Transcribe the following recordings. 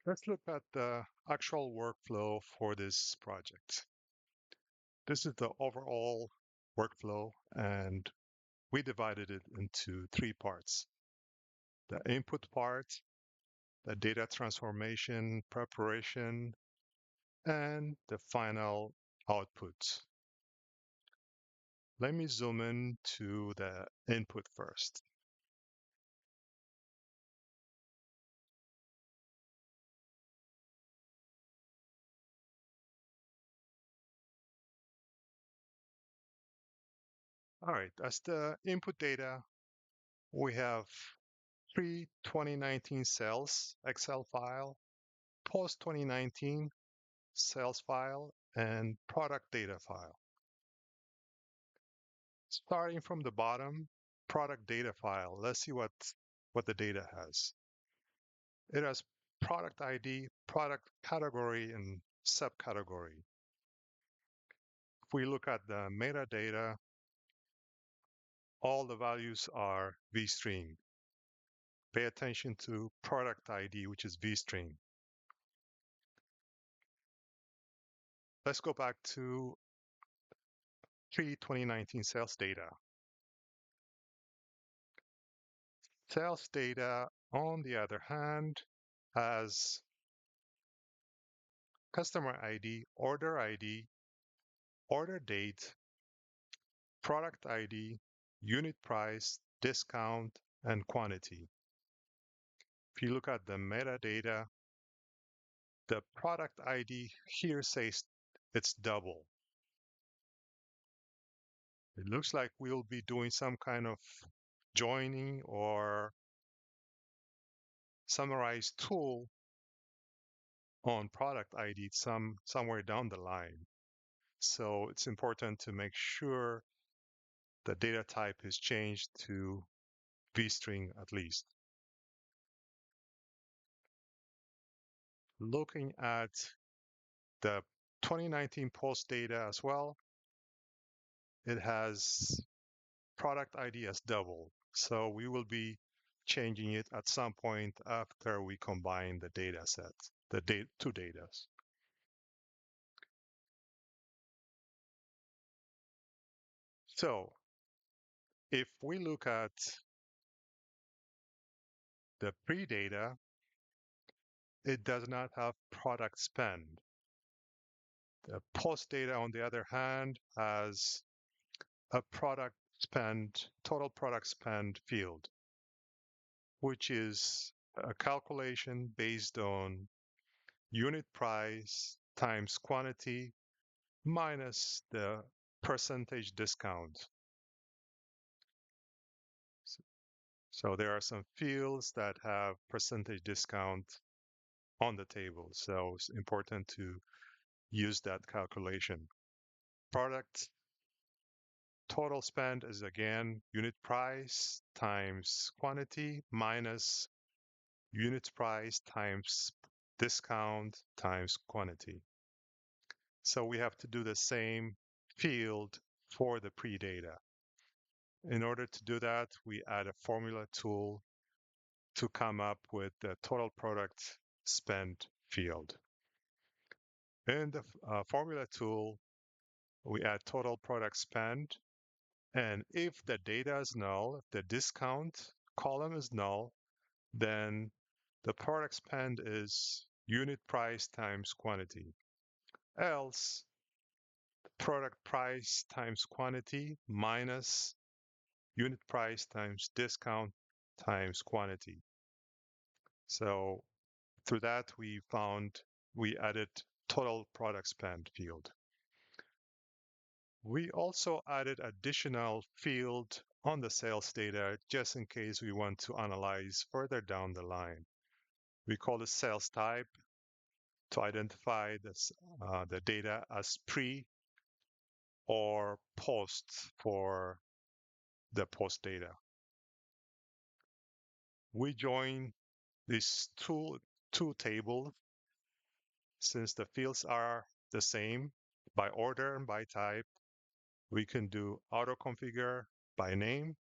Let's look at the actual workflow for this project. This is the overall workflow, and we divided it into three parts. The input part, the data transformation preparation, and the final output. Let me zoom in to the input first. All right, as the input data, we have pre-2019 sales Excel file, post-2019 sales file, and product data file. Starting from the bottom, product data file. Let's see what the data has. It has product ID, product category, and subcategory. If we look at the metadata, all the values are vstring. Pay attention to product ID, which is vstring. Let's go back to pre-2019 sales data. Sales data, on the other hand, has customer ID, order date, product ID, unit price, discount, and quantity. If you look at the metadata, the product ID here says it's double. It looks like we'll be doing some kind of joining or summarize tool on product ID somewhere down the line. So it's important to make sure the data type is changed to vstring at least. Looking at the 2019 post data as well, it has product ID as double. So we will be changing it at some point after we combine the data sets, two data. So if we look at the pre-data, it does not have product spend. The post data, on the other hand, has a product spend, total product spend field, which is a calculation based on unit price times quantity minus the percentage discount. So there are some fields that have percentage discount on the table. So it's important to use that calculation. Product total spend is again unit price times quantity minus unit price times discount times quantity. So we have to do the same field for the pre-data. In order to do that, we add a formula tool to come up with the total product spend field. In the formula tool, we add total product spend. And if the data is null, if the discount column is null, then the product spend is unit price times quantity. Else, product price times quantity minus unit price times discount times quantity. So through that, we added total product spend field. We also added additional field on the sales data just in case we want to analyze further down the line. We call it sales type to identify the data as pre or post for the post data. We join these two tables since the fields are the same by order and by type. We can do auto configure by name,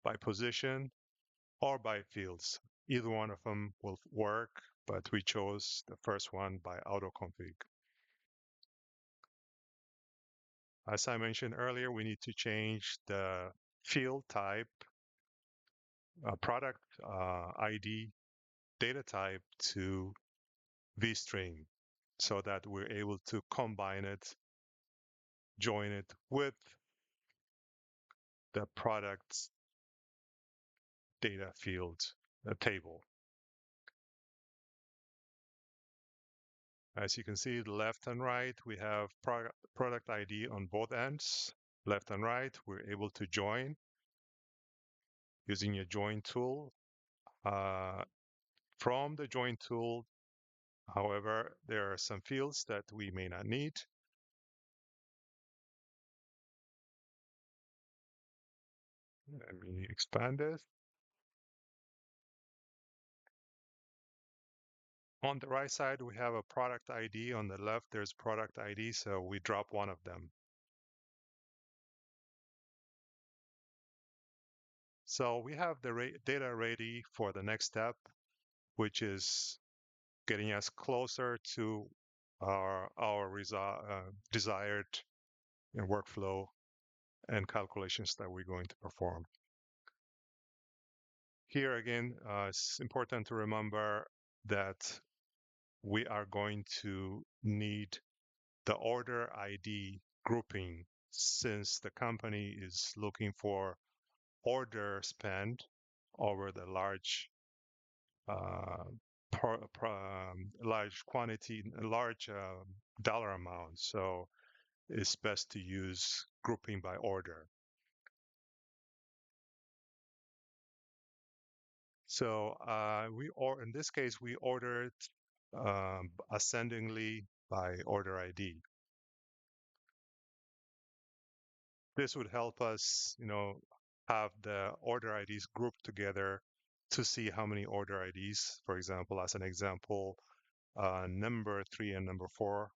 by position, or by fields. Either one of them will work. but we chose the first one by autoconfig. As I mentioned earlier, we need to change the field type, product ID, data type to vstring so that we're able to combine it, join it with the product's data field table. As you can see, left and right, we have product ID on both ends. Left and right, we're able to join using a join tool. From the join tool, however, there are some fields that we may not need. Let me expand this. On the right side, we have a product ID. On the left, there's product ID, so we drop one of them. So we have the data ready for the next step, which is getting us closer to our desired workflow and calculations that we're going to perform. Here again, it's important to remember that we are going to need the order ID grouping since the company is looking for order spend over the uh, large quantity, large dollar amount. So it's best to use grouping by order. So in this case, we ordered ascendingly by order ID. This would help us, have the order IDs grouped together to see how many order IDs, for example, as an example, number 3 and number 4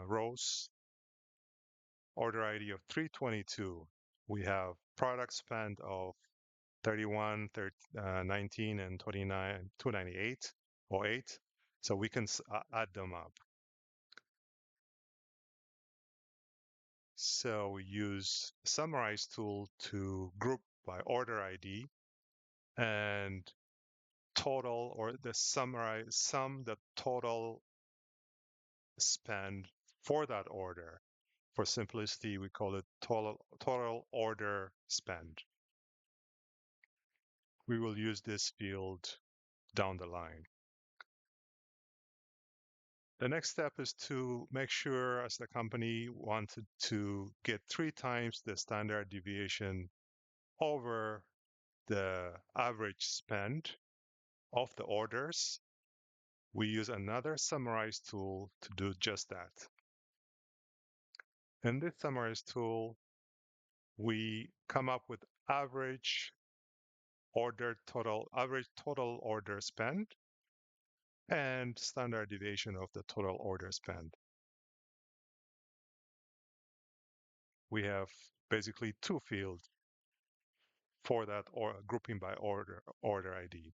rows, order ID of 322. We have product spend of 31, 19, and 29, 298 or 8. So we can add them up. So we use summarize tool to group by order ID and total or the sum the total spend for that order. For simplicity, we call it total order spend. We will use this field down the line. The next step is to make sure, as the company wanted to get 3 times the standard deviation over the average spend of the orders, we use another summarize tool to do just that. In this summarize tool, we come up with average total order spend and standard deviation of the total order spend. We have basically 2 fields for that or grouping by order ID.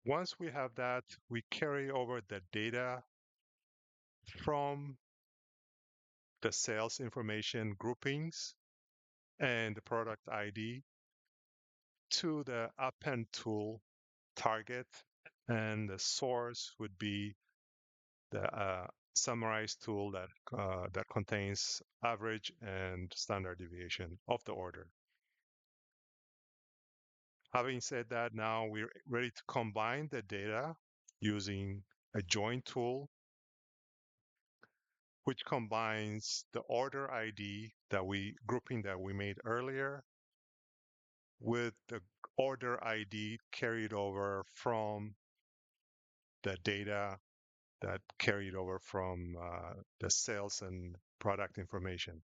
Once we have that, we carry over the data from the sales information groupings and the product ID to the append tool target, and the source would be the summarize tool that contains average and standard deviation of the order. Having said that, now we're ready to combine the data using a join tool, which combines the order ID grouping that we made earlier with the order ID carried over from the data that carried over from the sales and product information.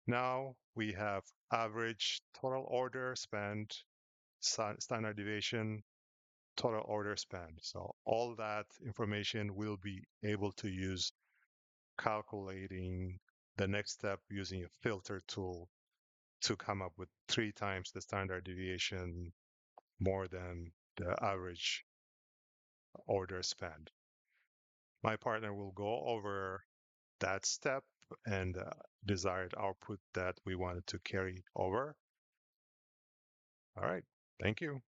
Now we have average total order spend, standard deviation, total order spend. So all that information we'll be able to use calculating the next step using a filter tool to come up with 3 times the standard deviation more than the average order spend. My partner will go over that step and desired output that we wanted to carry over. All right. Thank you.